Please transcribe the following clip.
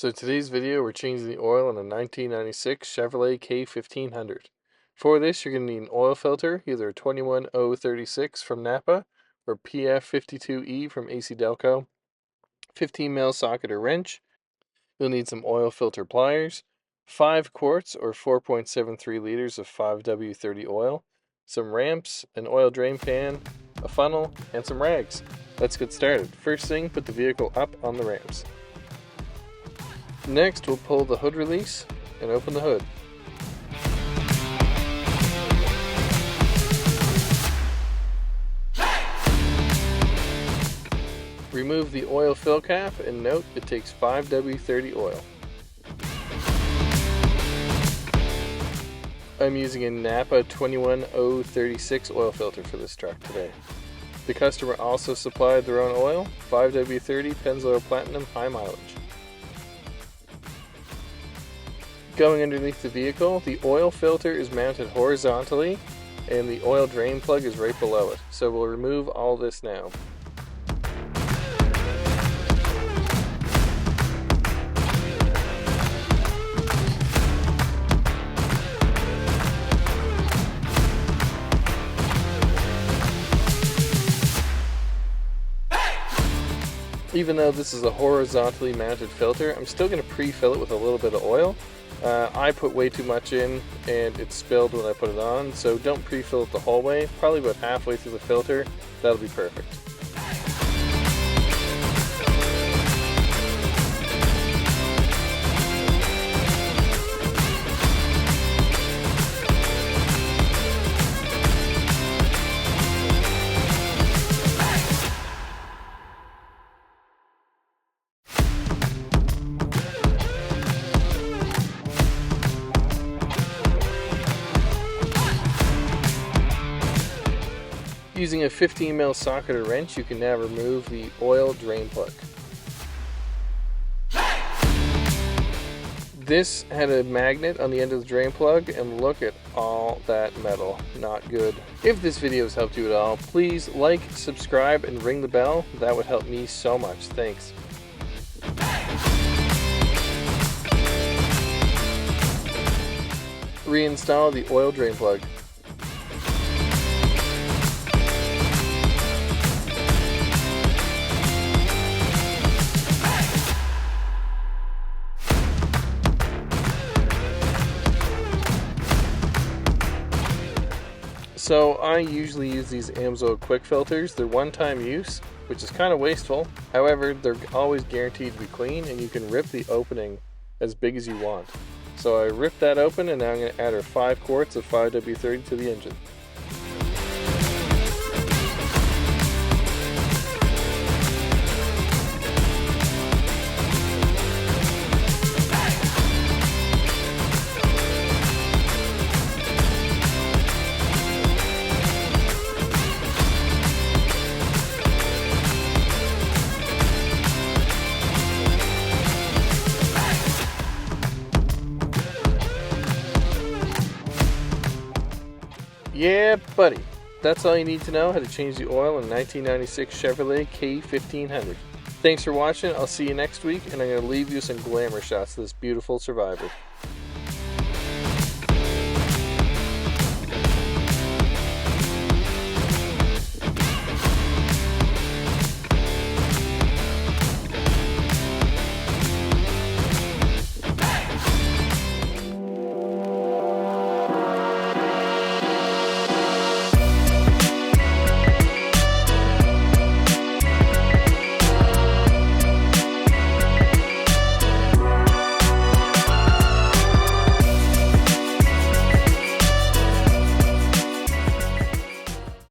So today's video, we're changing the oil in a 1996 Chevrolet K1500. For this, you're going to need an oil filter, either a 21036 from Napa or PF52E from AC Delco, 15 mil socket or wrench. You'll need some oil filter pliers, 5 quarts or 4.73 liters of 5W30 oil, some ramps, an oil drain pan, a funnel, and some rags. Let's get started. First thing, put the vehicle up on the ramps. Next, we'll pull the hood release and open the hood. Remove the oil fill cap and note it takes 5W30 oil. I'm using a Napa 21036 oil filter for this truck today. The customer also supplied their own oil, 5W30 Pennzoil Platinum high mileage. Going underneath the vehicle, the oil filter is mounted horizontally and the oil drain plug is right below it. So we'll remove all this now. Even though this is a horizontally mounted filter, I'm still going to pre-fill it with a little bit of oil. I put way too much in and it spilled when I put it on, so don't pre-fill it the whole way. Probably about halfway through the filter, that'll be perfect. Using a 15 mil socket or wrench, you can now remove the oil drain plug. This had a magnet on the end of the drain plug, and look at all that metal. Not good. If this video has helped you at all, please like, subscribe, and ring the bell. That would help me so much. Thanks. Reinstall the oil drain plug. So I usually use these AMSOIL quick filters. They're one-time use, which is kind of wasteful. However, they're always guaranteed to be clean, and you can rip the opening as big as you want. So I ripped that open, and now I'm going to add our 5 quarts of 5W30 to the engine. Yeah, buddy. That's all you need to know how to change the oil in 1996 Chevrolet K1500. Thanks for watching. I'll see you next week, and I'm going to leave you some glamour shots of this beautiful Survivor.